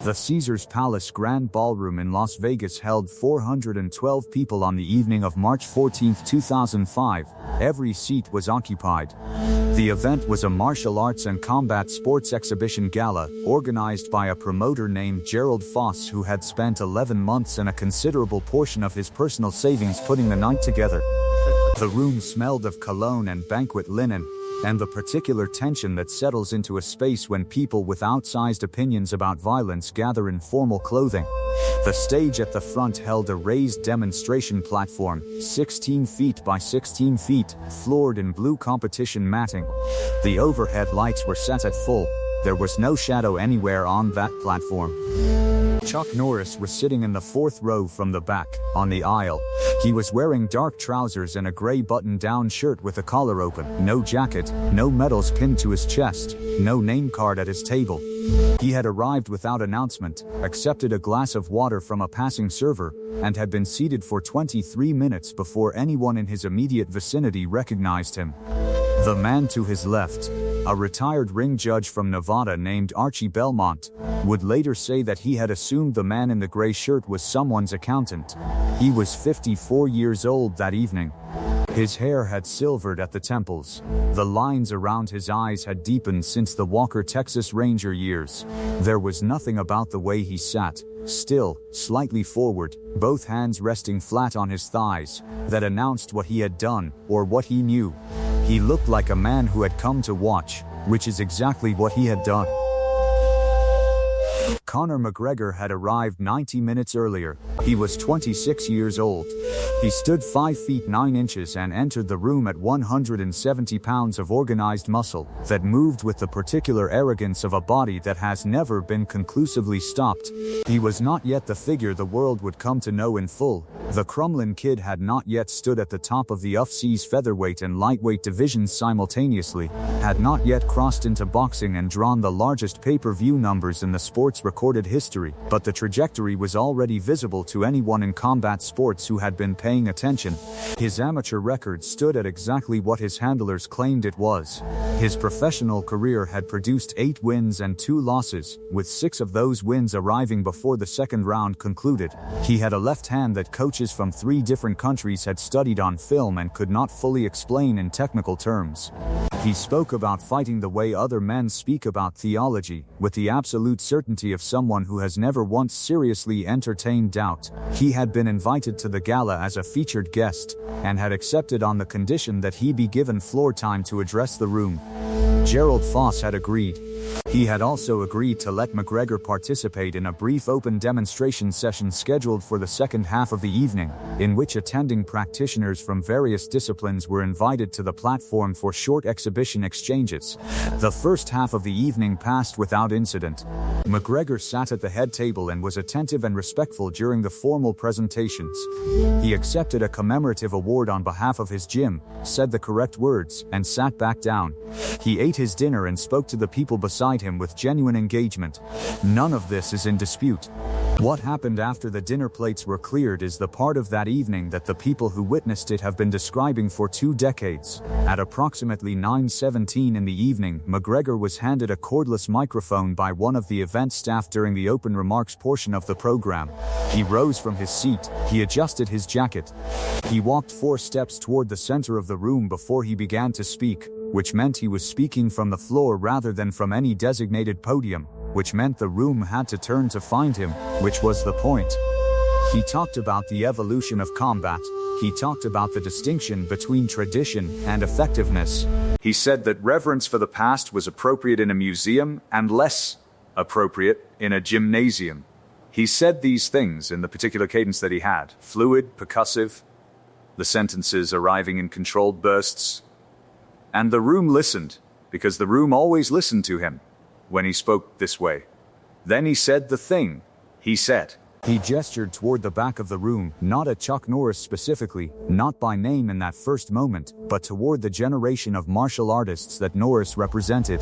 The Caesars Palace Grand Ballroom in Las Vegas held 412 people on the evening of March 14, 2005. Every seat was occupied. The event was a martial arts and combat sports exhibition gala, organized by a promoter named Gerald Foss, who had spent 11 months and a considerable portion of his personal savings putting the night together. The room smelled of cologne and banquet linen, and the particular tension that settles into a space when people with outsized opinions about violence gather in formal clothing. The stage at the front held a raised demonstration platform, 16 feet by 16 feet, floored in blue competition matting. The overhead lights were set at full. There was no shadow anywhere on that platform. Chuck Norris was sitting in the fourth row from the back, on the aisle. He was wearing dark trousers and a gray button-down shirt with the collar open, no jacket, no medals pinned to his chest, no name card at his table. He had arrived without announcement, accepted a glass of water from a passing server, and had been seated for 23 minutes before anyone in his immediate vicinity recognized him. The man to his left, a retired ring judge from Nevada named Archie Belmont, would later say that he had assumed the man in the gray shirt was someone's accountant. He was 54 years old that evening. His hair had silvered at the temples. The lines around his eyes had deepened since the Walker Texas Ranger years. There was nothing about the way he sat, still, slightly forward, both hands resting flat on his thighs, that announced what he had done, or what he knew. He looked like a man who had come to watch, which is exactly what he had done. Conor McGregor had arrived 90 minutes earlier. He was 26 years old. He stood 5 feet 9 inches and entered the room at 170 pounds of organized muscle that moved with the particular arrogance of a body that has never been conclusively stopped. He was not yet the figure the world would come to know in full. The Crumlin Kid had not yet stood at the top of the UFC's featherweight and lightweight divisions simultaneously, had not yet crossed into boxing and drawn the largest pay-per-view numbers in the sport's recorded history, but the trajectory was already visible to anyone in combat sports who had been paying attention. His amateur record stood at exactly what his handlers claimed it was. His professional career had produced 8 wins and 2 losses, with 6 of those wins arriving before the second round concluded. He had a left hand that coaches from 3 different countries had studied on film and could not fully explain in technical terms. He spoke about fighting the way other men speak about theology, with the absolute certainty of someone who has never once seriously entertained doubt. He had been invited to the gala as a featured guest, and had accepted on the condition that he be given floor time to address the room. Gerald Foss had agreed. He had also agreed to let McGregor participate in a brief open demonstration session scheduled for the second half of the evening, in which attending practitioners from various disciplines were invited to the platform for short exhibition exchanges. The first half of the evening passed without incident. McGregor sat at the head table and was attentive and respectful during the formal presentations. He accepted a commemorative award on behalf of his gym, said the correct words, and sat back down. He ate his dinner and spoke to the people beside him with genuine engagement. None of this is in dispute. What happened after the dinner plates were cleared is the part of that evening that the people who witnessed it have been describing for 2 decades. At approximately 9:17 in the evening, McGregor was handed a cordless microphone by one of the event staff during the open remarks portion of the program. He rose from his seat, he adjusted his jacket. He walked 4 steps toward the center of the room before he began to speak, which meant he was speaking from the floor rather than from any designated podium, which meant the room had to turn to find him, which was the point. He talked about the evolution of combat. He talked about the distinction between tradition and effectiveness. He said that reverence for the past was appropriate in a museum and less appropriate in a gymnasium. He said these things in the particular cadence that he had, fluid, percussive, the sentences arriving in controlled bursts. And the room listened, because the room always listened to him when he spoke this way. Then he said the thing he said. He gestured toward the back of the room, not at Chuck Norris specifically, not by name in that first moment, but toward the generation of martial artists that Norris represented.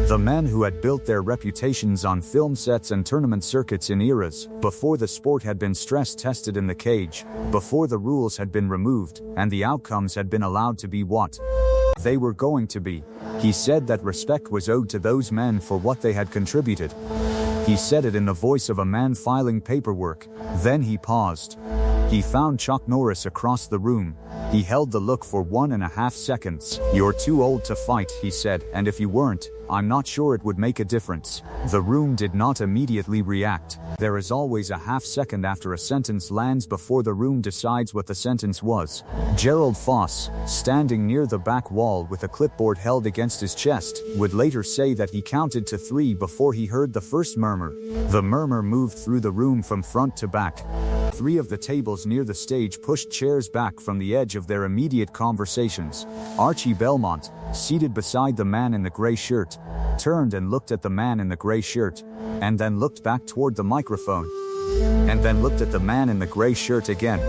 The men who had built their reputations on film sets and tournament circuits in eras before the sport had been stress-tested in the cage, before the rules had been removed, and the outcomes had been allowed to be what they were going to be. He said that respect was owed to those men for what they had contributed. He said it in the voice of a man filing paperwork. Then he paused. He found Chuck Norris across the room. He held the look for 1.5 seconds. "You're too old to fight," he said, "and if you weren't, I'm not sure it would make a difference." The room did not immediately react. There is always a half second after a sentence lands before the room decides what the sentence was. Gerald Foss, standing near the back wall with a clipboard held against his chest, would later say that he counted to 3 before he heard the first murmur. The murmur moved through the room from front to back. 3 of the tables near the stage pushed chairs back from the edge of their immediate conversations. Archie Belmont, seated beside the man in the gray shirt, turned and looked at the man in the gray shirt, and then looked back toward the microphone, and then looked at the man in the gray shirt again.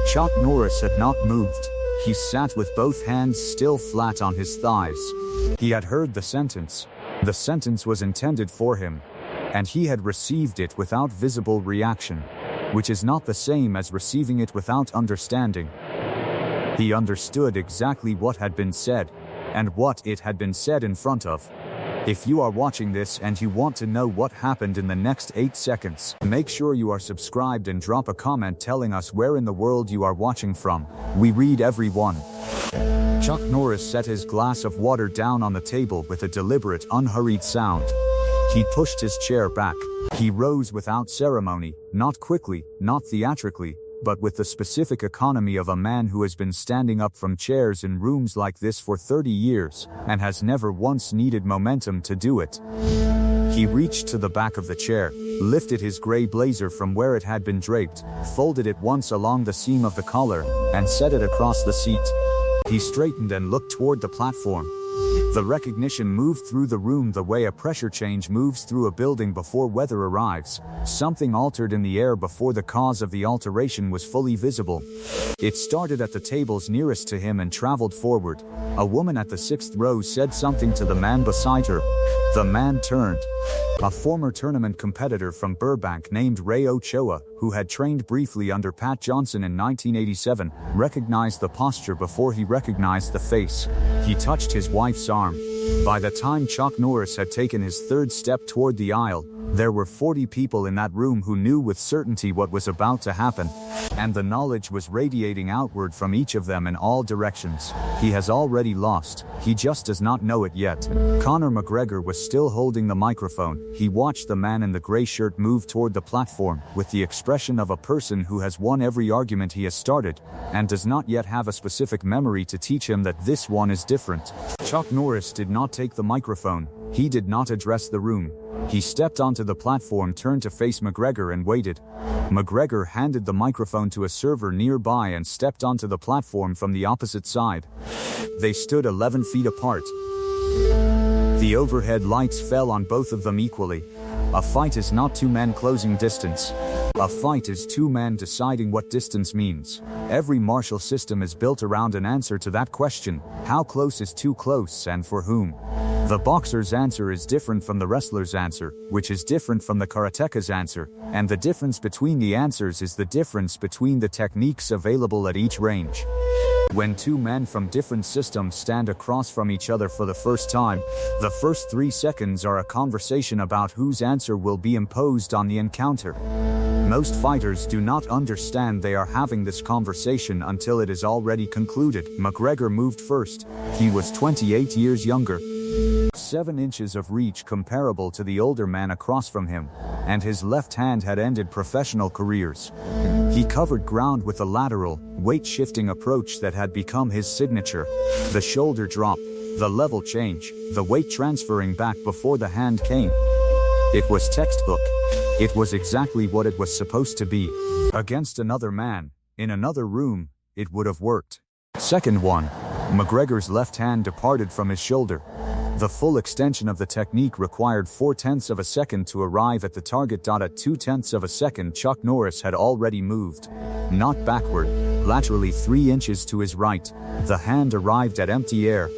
Chuck Norris had not moved. He sat with both hands still flat on his thighs. He had heard the sentence. The sentence was intended for him, and he had received it without visible reaction, which is not the same as receiving it without understanding. He understood exactly what had been said, and what it had been said in front of. If you are watching this and you want to know what happened in the next 8 seconds, make sure you are subscribed and drop a comment telling us where in the world you are watching from. We read every one. Chuck Norris set his glass of water down on the table with a deliberate, unhurried sound. He pushed his chair back. He rose without ceremony, not quickly, not theatrically, but with the specific economy of a man who has been standing up from chairs in rooms like this for 30 years, and has never once needed momentum to do it. He reached to the back of the chair, lifted his gray blazer from where it had been draped, folded it once along the seam of the collar, and set it across the seat. He straightened and looked toward the platform. The recognition moved through the room the way a pressure change moves through a building before weather arrives. Something altered in the air before the cause of the alteration was fully visible. It started at the tables nearest to him and traveled forward. A woman at the 6th row said something to the man beside her. The man turned. A former tournament competitor from Burbank named Ray Ochoa, who had trained briefly under Pat Johnson in 1987, recognized the posture before he recognized the face. He touched his wife's arm. By the time Chuck Norris had taken his 3rd step toward the aisle, there were 40 people in that room who knew with certainty what was about to happen, and the knowledge was radiating outward from each of them in all directions. He has already lost. He just does not know it yet. Conor McGregor was still holding the microphone. He watched the man in the gray shirt move toward the platform with the expression of a person who has won every argument he has started, and does not yet have a specific memory to teach him that this one is different. Chuck Norris did not take the microphone. He did not address the room. He stepped onto the platform, turned to face McGregor, and waited. McGregor handed the microphone to a server nearby and stepped onto the platform from the opposite side. They stood 11 feet apart. The overhead lights fell on both of them equally. A fight is not 2 men closing distance. A fight is 2 men deciding what distance means. Every martial system is built around an answer to that question: how close is too close, and for whom? The boxer's answer is different from the wrestler's answer, which is different from the karateka's answer, and the difference between the answers is the difference between the techniques available at each range. When 2 men from different systems stand across from each other for the first time, the first 3 seconds are a conversation about whose answer will be imposed on the encounter. Most fighters do not understand they are having this conversation until it is already concluded. McGregor moved first. He was 28 years younger. 7 inches of reach comparable to the older man across from him, and his left hand had ended professional careers. He covered ground with a lateral, weight-shifting approach that had become his signature. The shoulder drop, the level change, the weight transferring back before the hand came. It was textbook. It was exactly what it was supposed to be. Against another man, in another room, it would have worked. Second one, McGregor's left hand departed from his shoulder. The full extension of the technique required 0.4 of a second to arrive at the target. At 0.2 of a second, Chuck Norris had already moved. Not backward, laterally 3 inches to his right. The hand arrived at empty air.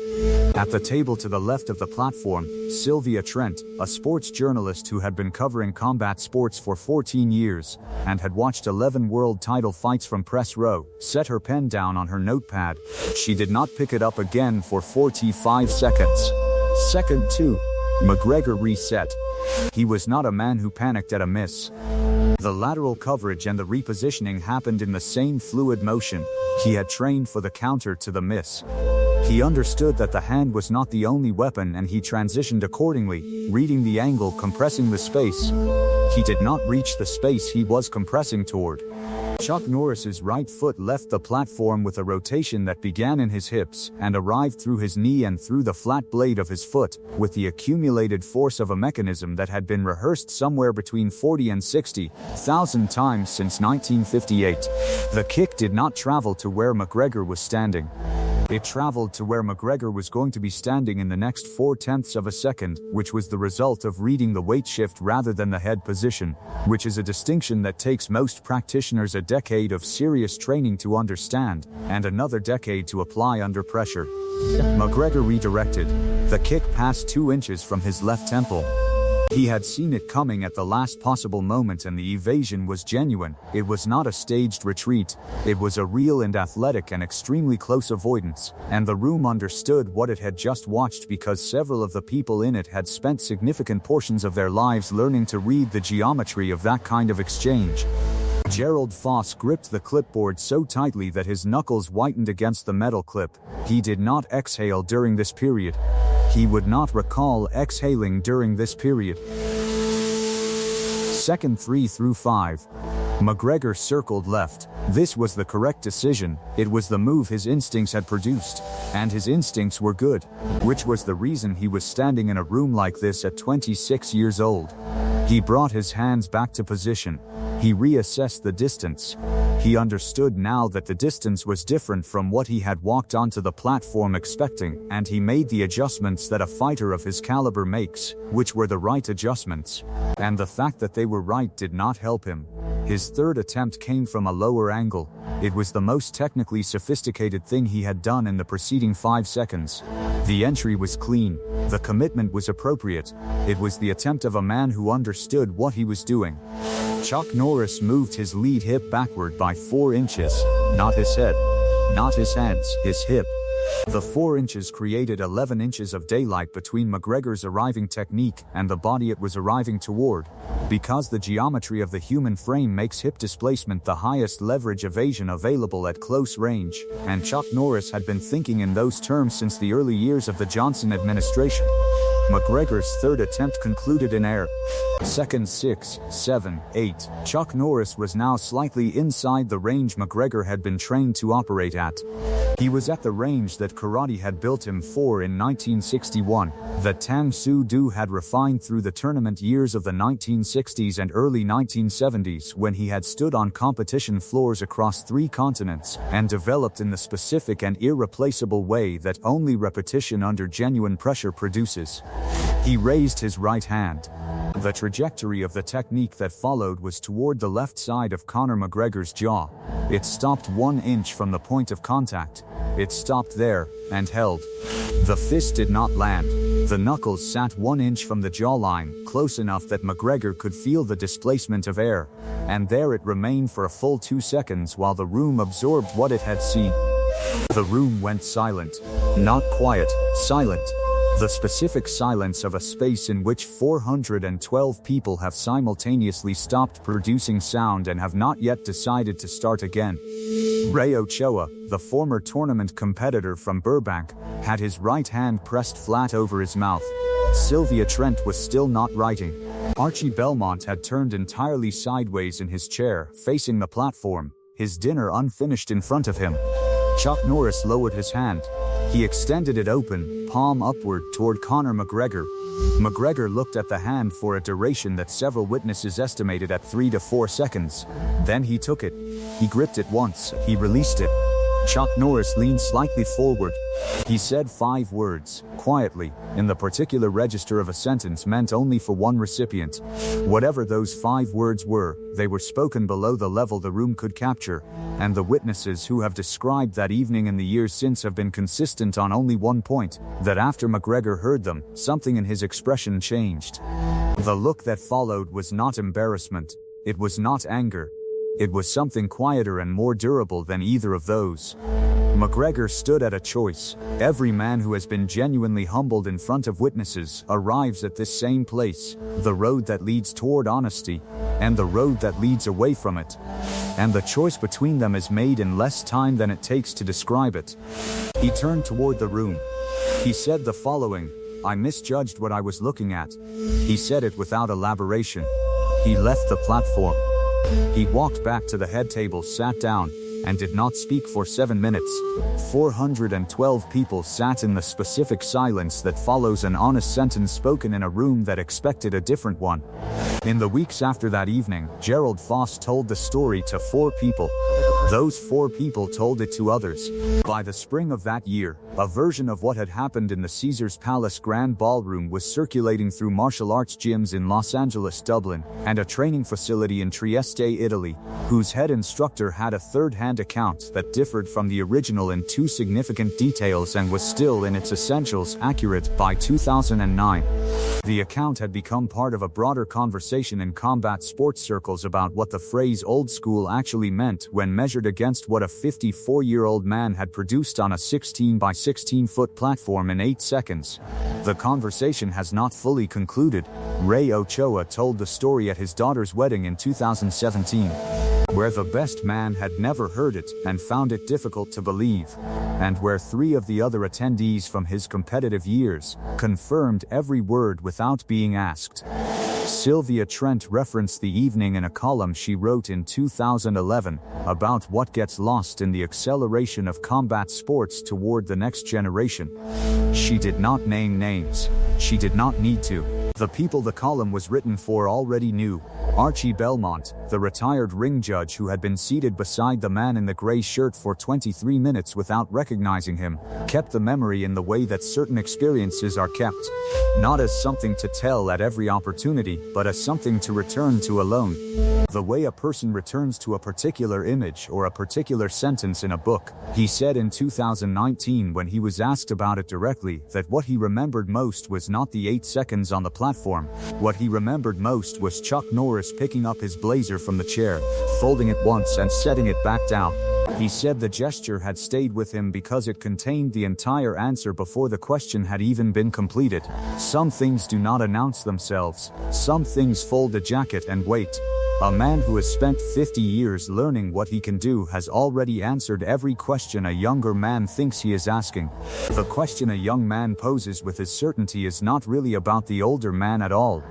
At the table to the left of the platform, Sylvia Trent, a sports journalist who had been covering combat sports for 14 years, and had watched 11 world title fights from press row, set her pen down on her notepad. She did not pick it up again for 45 seconds. Second 2. McGregor reset. He was not a man who panicked at a miss. The lateral coverage and the repositioning happened in the same fluid motion. He had trained for the counter to the miss. He understood that the hand was not the only weapon, and he transitioned accordingly, reading the angle, compressing the space. He did not reach the space he was compressing toward. Chuck Norris's right foot left the platform with a rotation that began in his hips and arrived through his knee and through the flat blade of his foot, with the accumulated force of a mechanism that had been rehearsed somewhere between 40 and 60,000 times since 1958. The kick did not travel to where McGregor was standing. It traveled to where McGregor was going to be standing in the next 0.4 of a second, which was the result of reading the weight shift rather than the head position, which is a distinction that takes most practitioners a decade of serious training to understand, and another decade to apply under pressure. McGregor redirected. The kick passed 2 inches from his left temple. He had seen it coming at the last possible moment, and the evasion was genuine. It was not a staged retreat. It was a real and athletic and extremely close avoidance, and the room understood what it had just watched because several of the people in it had spent significant portions of their lives learning to read the geometry of that kind of exchange. Gerald Foss gripped the clipboard so tightly that his knuckles whitened against the metal clip. He did not exhale during this period. He would not recall exhaling during this period. Second 3 through 5. McGregor circled left. This was the correct decision. It was the move his instincts had produced. And his instincts were good, which was the reason he was standing in a room like this at 26 years old. He brought his hands back to position. He reassessed the distance. He understood now that the distance was different from what he had walked onto the platform expecting, and he made the adjustments that a fighter of his caliber makes, which were the right adjustments. And the fact that they were right did not help him. His third attempt came from a lower angle. It was the most technically sophisticated thing he had done in the preceding 5 seconds. The entry was clean. The commitment was appropriate. It was the attempt of a man who understood what he was doing. Chuck Norris moved his lead hip backward by 4 inches. Not his head. Not his hands, his hip. The 4 inches created 11 inches of daylight between McGregor's arriving technique and the body it was arriving toward. Because the geometry of the human frame makes hip displacement the highest leverage evasion available at close range, and Chuck Norris had been thinking in those terms since the early years of the Johnson administration. McGregor's third attempt concluded in air. Seconds 6, 7, 8. Chuck Norris was now slightly inside the range McGregor had been trained to operate at. He was at the range that karate had built him for in 1961, that Tang Soo Do had refined through the tournament years of the 1960s and early 1970s when he had stood on competition floors across 3 continents and developed in the specific and irreplaceable way that only repetition under genuine pressure produces. He raised his right hand. The trajectory of the technique that followed was toward the left side of Conor McGregor's jaw. It stopped 1 inch from the point of contact. It stopped there, and held. The fist did not land. The knuckles sat 1 inch from the jawline, close enough that McGregor could feel the displacement of air. And there it remained for a full 2 seconds while the room absorbed what it had seen. The room went silent. Not quiet, silent. The specific silence of a space in which 412 people have simultaneously stopped producing sound and have not yet decided to start again. Ray Ochoa, the former tournament competitor from Burbank, had his right hand pressed flat over his mouth. Sylvia Trent was still not writing. Archie Belmont had turned entirely sideways in his chair, facing the platform, his dinner unfinished in front of him. Chuck Norris lowered his hand. He extended it open, palm upward, toward Conor McGregor. McGregor looked at the hand for a duration that several witnesses estimated at 3 to 4 seconds. Then he took it. He gripped it once. He released it. Chuck Norris leaned slightly forward. He said 5 words, quietly, in the particular register of a sentence meant only for one recipient. Whatever those 5 words were, they were spoken below the level the room could capture, and the witnesses who have described that evening in the years since have been consistent on only one point, that after McGregor heard them, something in his expression changed. The look that followed was not embarrassment. It was not anger. It was something quieter and more durable than either of those. McGregor stood at a choice. Every man who has been genuinely humbled in front of witnesses arrives at this same place, the road that leads toward honesty, and the road that leads away from it. And the choice between them is made in less time than it takes to describe it. He turned toward the room. He said the following: "I misjudged what I was looking at." He said it without elaboration. He left the platform. He walked back to the head table, sat down, and did not speak for 7 minutes. 412 people sat in the specific silence that follows an honest sentence spoken in a room that expected a different one. In the weeks after that evening, Gerald Foss told the story to 4 people. Those 4 people told it to others. By the spring of that year, a version of what had happened in the Caesars Palace Grand Ballroom was circulating through martial arts gyms in Los Angeles, Dublin, and a training facility in Trieste, Italy, whose head instructor had a third-hand account that differed from the original in 2 significant details and was still in its essentials accurate by 2009. The account had become part of a broader conversation in combat sports circles about what the phrase "old school" actually meant when measured against what a 54-year-old man had produced on a 16 by 16-foot platform in 8 seconds. The conversation has not fully concluded. Ray Ochoa told the story at his daughter's wedding in 2017, where the best man had never heard it and found it difficult to believe, and where 3 of the other attendees from his competitive years confirmed every word without being asked. Sylvia Trent referenced the evening in a column she wrote in 2011 about what gets lost in the acceleration of combat sports toward the next generation. She did not name names. She did not need to. The people the column was written for already knew. Archie Belmont, the retired ring judge who had been seated beside the man in the gray shirt for 23 minutes without recognizing him, kept the memory in the way that certain experiences are kept. Not as something to tell at every opportunity, but as something to return to alone. The way a person returns to a particular image or a particular sentence in a book. He said in 2019 when he was asked about it directly that what he remembered most was not the 8 seconds on the platform. What he remembered most was Chuck Norris picking up his blazer from the chair, folding it once and setting it back down. He said the gesture had stayed with him because it contained the entire answer before the question had even been completed. Some things do not announce themselves. Some things fold a jacket and wait. A man who has spent 50 years learning what he can do has already answered every question a younger man thinks he is asking. The question a young man poses with his certainty is not really about the older man at all.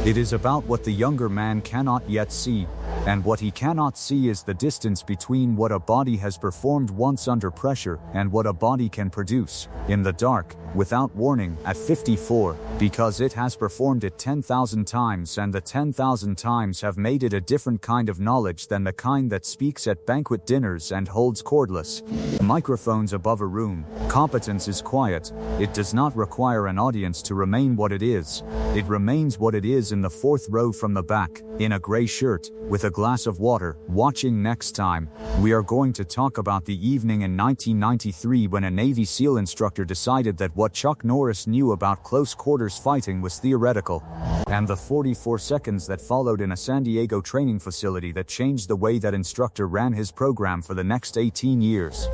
It is about what the younger man cannot yet see, and what he cannot see is the distance between what a body has performed once under pressure and what a body can produce, in the dark, without warning, at 54, because it has performed it 10,000 times and the 10,000 times have made it a different kind of knowledge than the kind that speaks at banquet dinners and holds cordless microphones above a room. Competence is quiet. It does not require an audience to remain what it is. It remains what it is in the 4th row from the back, in a gray shirt, with a glass of water, watching. Next time, we are going to talk about the evening in 1993 when a Navy SEAL instructor decided that what Chuck Norris knew about close quarters fighting was theoretical, and the 44 seconds that followed in a San Diego training facility that changed the way that instructor ran his program for the next 18 years.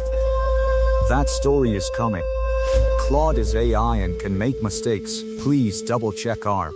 That story is coming. Claude is AI and can make mistakes. Please double check our